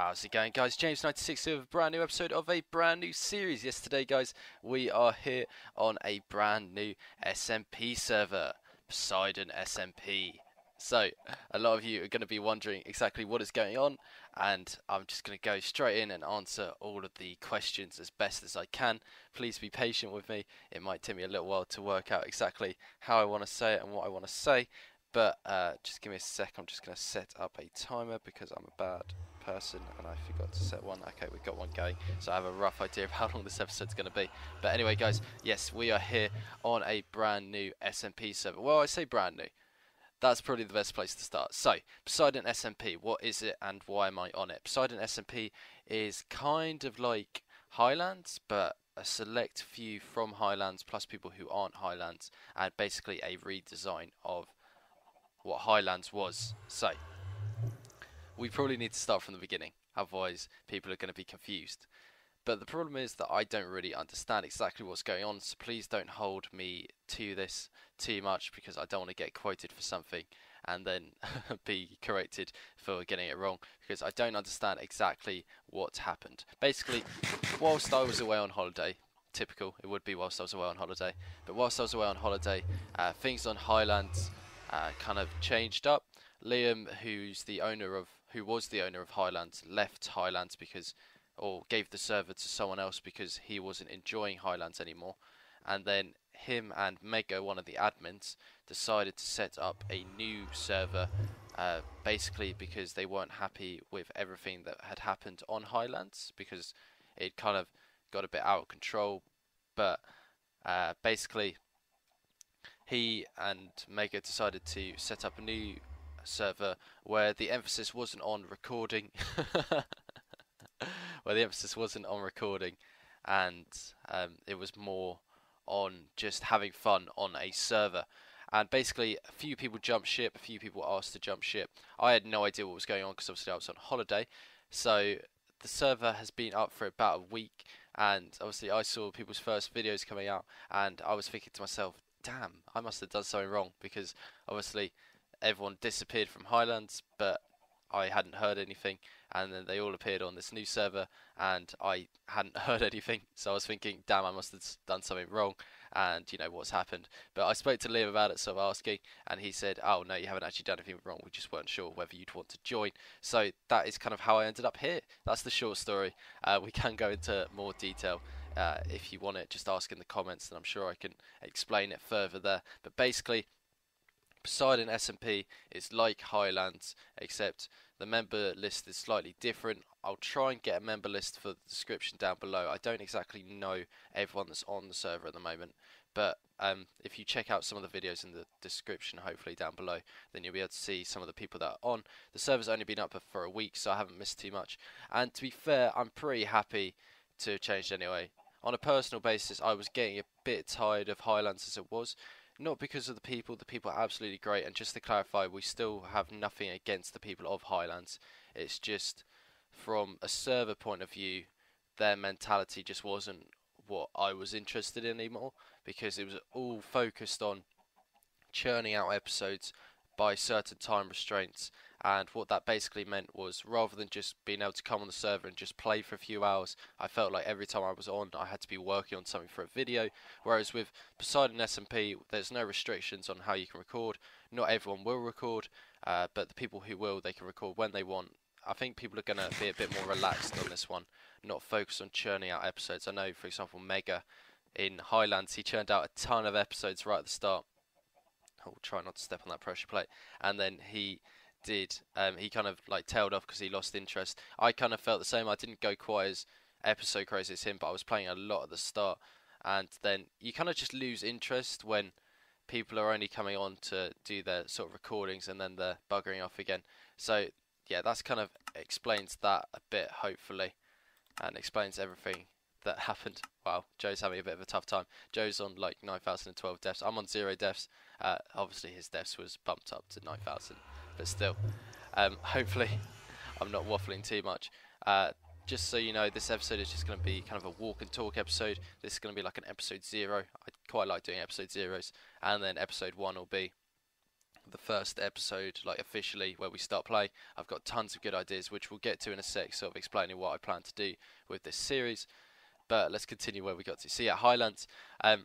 How's it going, guys? James96 here with a brand new episode of a brand new series. Yesterday, guys, we are here on a brand new SMP server, Poseidon SMP. So, a lot of you are going to be wondering exactly what is going on, and I'm just going to go straight in and answer all of the questions as best as I can. Please be patient with me. It might take me a little while to work out exactly how I want to say it and what I want to say, but just give me a sec. I'm just going to set up a timer because I'm a bad person and I forgot to set one. Okay, we've got one going, so I have a rough idea of how long this episode's going to be. But anyway, guys, yes, we are here on a brand new SMP server. Well, I say brand new. That's probably the best place to start. So, Poseidon SMP, what is it and why am I on it? Poseidon SMP is kind of like Highlands, but a select few from Highlands plus people who aren't Highlands, and basically a redesign of what Highlands was. So, we probably need to start from the beginning, otherwise people are going to be confused. But the problem is that I don't really understand exactly what's going on, so please don't hold me to this too much because I don't want to get quoted for something and then be corrected for getting it wrong, because I don't understand exactly what happened. Basically, whilst I was away on holiday, typical, it would be whilst I was away on holiday, but whilst I was away on holiday, things on Highlands kind of changed up. Liam, who was the owner of Highlands, left Highlands or gave the server to someone else because he wasn't enjoying Highlands anymore. And then him and Mega, one of the admins, decided to set up a new server, basically because they weren't happy with everything that had happened on Highlands, because it kind of got a bit out of control. But basically, he and Mega decided to set up a new server where the emphasis wasn't on recording and it was more on just having fun on a server. And basically a few people jumped ship, a few people asked to jump ship. I had no idea what was going on because obviously I was on holiday, so the server has been up for about a week, and obviously I saw people's first videos coming out and I was thinking to myself, damn, I must have done something wrong, because obviously everyone disappeared from Highlands, but I hadn't heard anything, and then they all appeared on this new server and I hadn't heard anything, so I was thinking, damn, I must have done something wrong, and you know what's happened. But I spoke to Liam about it, sort of asking, and he said, oh no, you haven't actually done anything wrong, we just weren't sure whether you'd want to join. So that is kind of how I ended up here. That's the short story. We can go into more detail if you want it, just ask in the comments and I'm sure I can explain it further there. But basically, Poseidon SMP is like Highlands, except the member list is slightly different. I'll try and get a member list for the description down below. I don't exactly know everyone that's on the server at the moment, but if you check out some of the videos in the description, hopefully down below, then you'll be able to see some of the people that are on. The server's only been up for a week, so I haven't missed too much. And to be fair, I'm pretty happy to have changed anyway. On a personal basis, I was getting a bit tired of Highlands as it was. Not because of the people are absolutely great, and just to clarify, we still have nothing against the people of Highlands. It's just from a server point of view, their mentality just wasn't what I was interested in anymore, because it was all focused on churning out episodes by certain time restraints. And what that basically meant was, rather than just being able to come on the server and just play for a few hours, I felt like every time I was on, I had to be working on something for a video. Whereas with Poseidon SMP, there's no restrictions on how you can record. Not everyone will record, but the people who will, they can record when they want. I think people are going to be a bit more relaxed on this one, not focus on churning out episodes. I know, for example, Mega in Highlands, he churned out a ton of episodes right at the start. I'll try not to step on that pressure plate. And then he kind of like tailed off because he lost interest. I kind of felt the same. I didn't go quite as episode crazy as him, but I was playing a lot at the start, and then you kind of just lose interest when people are only coming on to do their sort of recordings and then they're buggering off again. So yeah, that's kind of explains that a bit, hopefully, and explains everything that happened. Wow, Joe's having a bit of a tough time. Joe's on like 9,012 deaths. I'm on 0 deaths. Obviously his deaths was bumped up to 9,000, but still, hopefully I'm not waffling too much. Just so you know, this episode is just going to be kind of a walk and talk episode. This is going to be like an episode 0. I quite like doing episode 0s, and then episode 1 will be the first episode, like officially, where we start play. I've got tons of good ideas, which we'll get to in a sec, sort of explaining what I plan to do with this series. But let's continue where we got to. So yeah, Highlands. I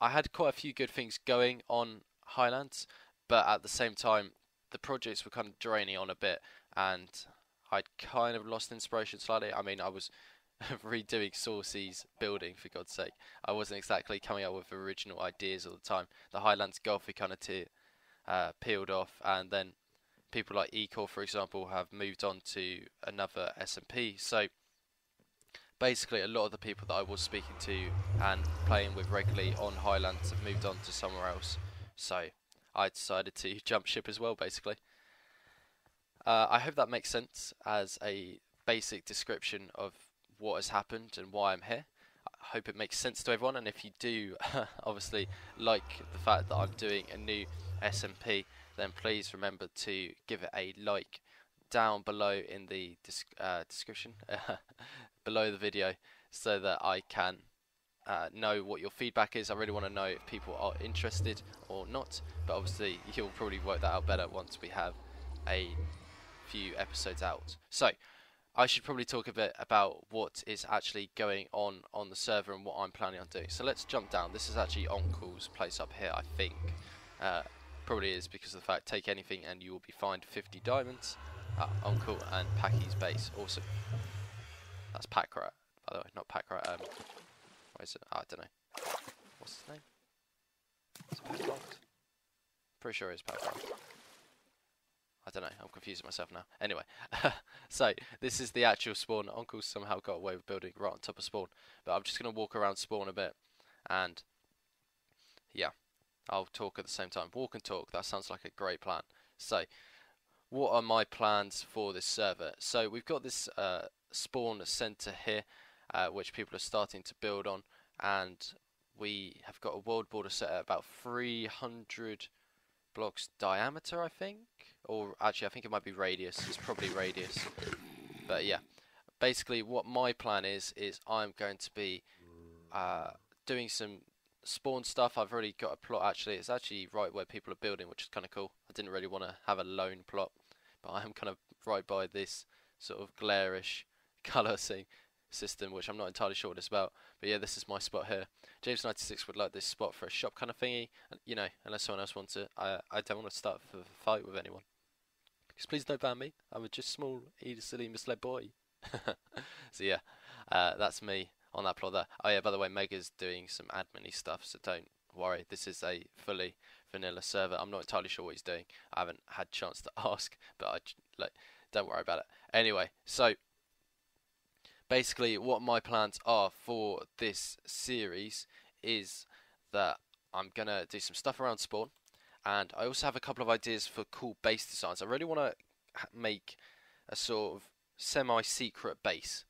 had quite a few good things going on Highlands, but at the same time, the projects were kind of draining on a bit, and I'd kind of lost inspiration slightly. I mean, I was redoing Saucy's building, for God's sake. I wasn't exactly coming up with original ideas all the time. The Highlands Golf we kind of peeled off, and then people like Ecor, for example, have moved on to another SMP. So basically, a lot of the people that I was speaking to and playing with regularly on Highlands have moved on to somewhere else. So I decided to jump ship as well, basically. I hope that makes sense as a basic description of what has happened and why I'm here. I hope it makes sense to everyone, and if you do obviously like the fact that I'm doing a new SMP, then please remember to give it a like down below in the description below the video, so that I can know what your feedback is. I really want to know if people are interested or not, but obviously you'll probably work that out better once we have a few episodes out. So I should probably talk a bit about what is actually going on the server and what I'm planning on doing. So let's jump down. This is actually Onkel's place up here, I think. Probably is because of the fact, take anything and you will be fined 50 diamonds. Onkel and Packy's base. Awesome. That's PacRaft, by the way, not PacRaft. What is it? Oh, I don't know. What's his name? Is it PacRaft? Pretty sure it's PacRaft. I don't know, I'm confusing myself now. Anyway, so this is the actual spawn. Uncle somehow got away with building right on top of spawn. But I'm just going to walk around spawn a bit. And yeah, I'll talk at the same time. Walk and talk, that sounds like a great plan. So, what are my plans for this server? So we've got this spawn center here, which people are starting to build on. And we have got a world border set at about 300 blocks diameter, I think. Or actually, I think it might be radius. It's probably radius. But yeah, basically what my plan is I'm going to be doing some spawn stuff. I've already got a plot, actually. It's actually right where people are building, which is kind of cool. I didn't really want to have a lone plot, but I am kind of right by this sort of glarish colour system, which I'm not entirely sure what it's about. But yeah, this is my spot here. James96 would like this spot for a shop kind of thingy. You know, unless someone else wants it. I don't want to start a fight with anyone. Because please don't ban me. I'm a just small, easily misled boy. So yeah, that's me on that plot there. Oh yeah, by the way, Mega's doing some admin-y stuff, so don't worry. This is a fully vanilla server. I'm not entirely sure what he's doing. I haven't had a chance to ask, but don't worry about it. Anyway, so basically what my plans are for this series is that I'm going to do some stuff around spawn. And I also have a couple of ideas for cool base designs. I really want to make a sort of semi-secret base.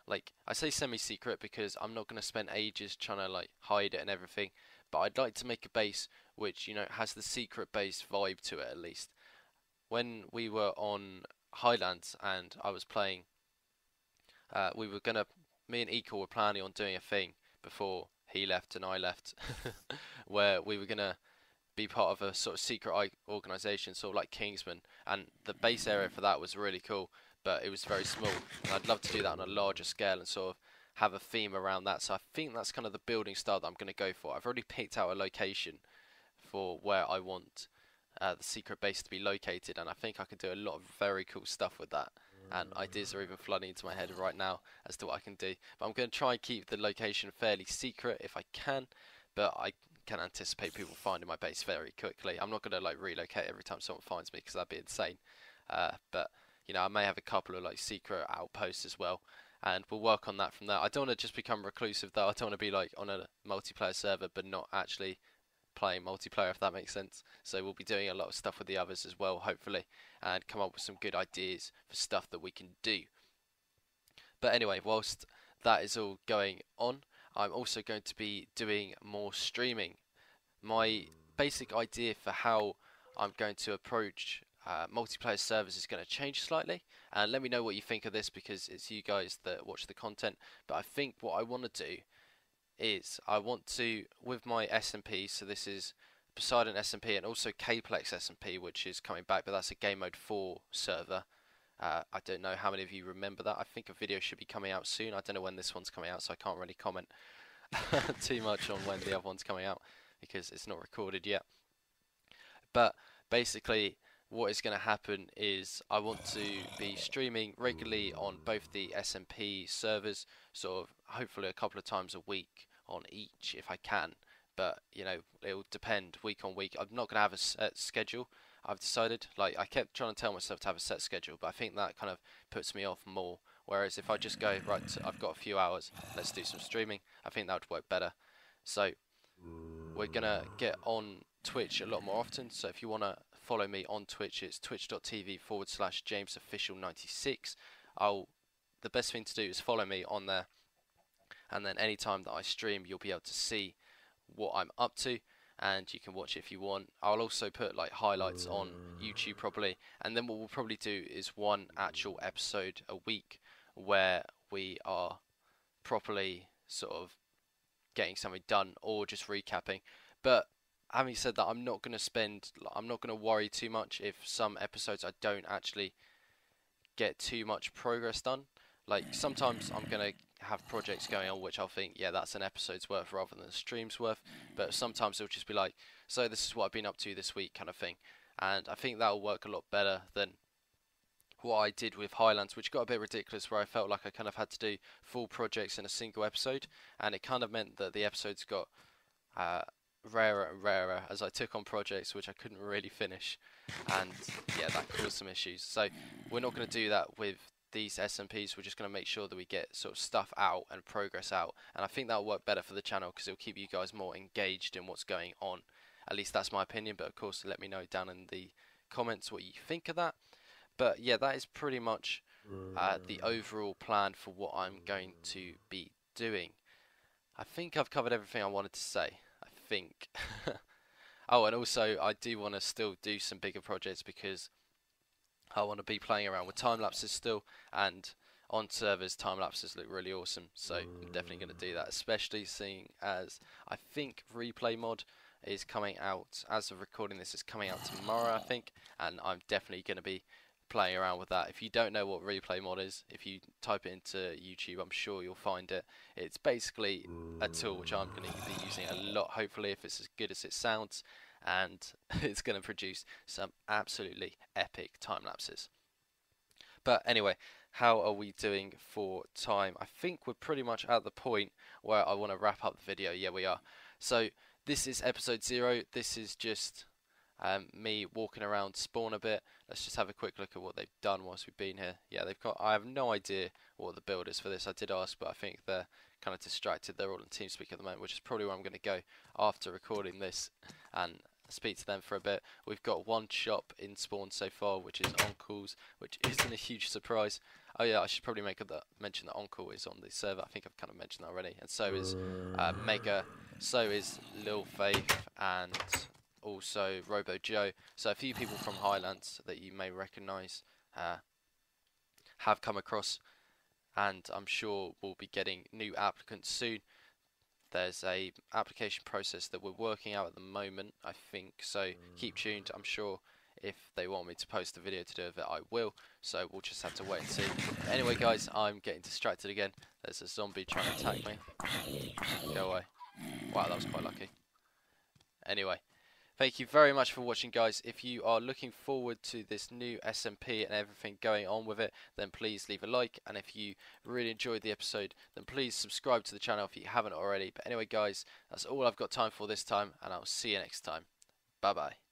Like, I say semi-secret because I'm not going to spend ages trying to like hide it and everything. But I'd like to make a base which, you know, has the secret base vibe to it at least. When we were on Highlands and I was playing, me and Eco were planning on doing a thing before he left and I left, where we were going to be part of a sort of secret organisation, sort of like Kingsman, and the base area for that was really cool, but it was very small, and I'd love to do that on a larger scale and sort of have a theme around that. So I think that's kind of the building style that I'm going to go for. I've already picked out a location for where I want the secret base to be located, and I think I can do a lot of very cool stuff with that, and ideas are even flooding into my head right now as to what I can do. But I'm going to try and keep the location fairly secret if I can, but I can anticipate people finding my base very quickly. I'm not going to like relocate every time someone finds me because that'd be insane. But you know, I may have a couple of like secret outposts as well, and we'll work on that from there. I don't want to just become reclusive though. I don't want to be like on a multiplayer server but not actually playing multiplayer, if that makes sense. So we'll be doing a lot of stuff with the others as well, hopefully, and come up with some good ideas for stuff that we can do. But anyway, whilst that is all going on, I'm also going to be doing more streaming. My basic idea for how I'm going to approach multiplayer servers is going to change slightly, and let me know what you think of this because it's you guys that watch the content. But I think what I want to do is I want to, with my SMP, so this is Poseidon SMP and also Kplex SMP, which is coming back, but that's a Game Mode 4 server. I don't know how many of you remember that. I think a video should be coming out soon. I don't know when this one's coming out, so I can't really comment too much on when the other one's coming out because it's not recorded yet. But basically what is going to happen is I want to be streaming regularly on both the SMP servers, sort of hopefully a couple of times a week on each if I can. But you know, it'll depend week on week. I'm not going to have a set schedule. I've decided, like, I kept trying to tell myself to have a set schedule, but I think that kind of puts me off more. Whereas if I just go, right, I've got a few hours, let's do some streaming, I think that would work better. So we're going to get on Twitch a lot more often. So if you want to follow me on Twitch, it's twitch.tv/JamesOfficial96. The best thing to do is follow me on there, and then anytime that I stream, you'll be able to see what I'm up to, and you can watch it if you want. I'll also put like highlights on YouTube probably, and then what we'll probably do is one actual episode a week where we are properly sort of getting something done or just recapping. But having said that, I'm not going to worry too much if some episodes I don't actually get too much progress done. Like sometimes I'm going to have projects going on which I'll think, yeah, that's an episode's worth rather than a stream's worth. But sometimes it'll just be like, so this is what I've been up to this week kind of thing. And I think that'll work a lot better than what I did with Highlands, which got a bit ridiculous, where I felt like I kind of had to do full projects in a single episode, and it kind of meant that the episodes got rarer and rarer as I took on projects which I couldn't really finish, and yeah, that caused some issues. So we're not going to do that with these SMPs. We're just going to make sure that we get sort of stuff out and progress out, and I think that'll work better for the channel because it'll keep you guys more engaged in what's going on. At least that's my opinion, but of course let me know down in the comments what you think of that. But yeah, that is pretty much the overall plan for what I'm going to be doing. I think I've covered everything I wanted to say. I think. Oh, and also I do want to still do some bigger projects because I want to be playing around with time lapses still, and on servers time lapses look really awesome. So I'm definitely going to do that, especially seeing as I think replay mod is coming out. As of recording this, is coming out tomorrow, I think, and I'm definitely going to be playing around with that. If you don't know what replay mod is, if you type it into YouTube, I'm sure you'll find it. It's basically a tool which I'm going to be using a lot, hopefully, if it's as good as it sounds, and it's going to produce some absolutely epic time lapses. But anyway, how are we doing for time? I think we're pretty much at the point where I want to wrap up the video. Yeah, we are. So this is episode 0. This is just me walking around spawn a bit. Let's just have a quick look at what they've done whilst we've been here. Yeah, they've got, I have no idea what the build is for this. I did ask, but I think they're kind of distracted. They're all in TeamSpeak at the moment, which is probably where I'm going to go after recording this and speak to them for a bit. We've got one shop in spawn so far, which is Onkel's, which isn't a huge surprise. Oh yeah, I should probably mention that Onkel is on the server. I think I've kind of mentioned that already. And so is Mega, so is LilFaith, and also RoboJoe. So a few people from Highlands that you may recognise have come across, and I'm sure we'll be getting new applicants soon. There's a application process that we're working out at the moment, I think, so keep tuned. I'm sure if they want me to post a video to do with it, I will, so we'll just have to wait and see. Anyway guys, I'm getting distracted again. There's a zombie trying to attack me. Go away. Wow, that was quite lucky. Anyway, thank you very much for watching, guys. If you are looking forward to this new SMP and everything going on with it, then please leave a like. And if you really enjoyed the episode, then please subscribe to the channel if you haven't already. But anyway, guys, that's all I've got time for this time, and I'll see you next time. Bye-bye.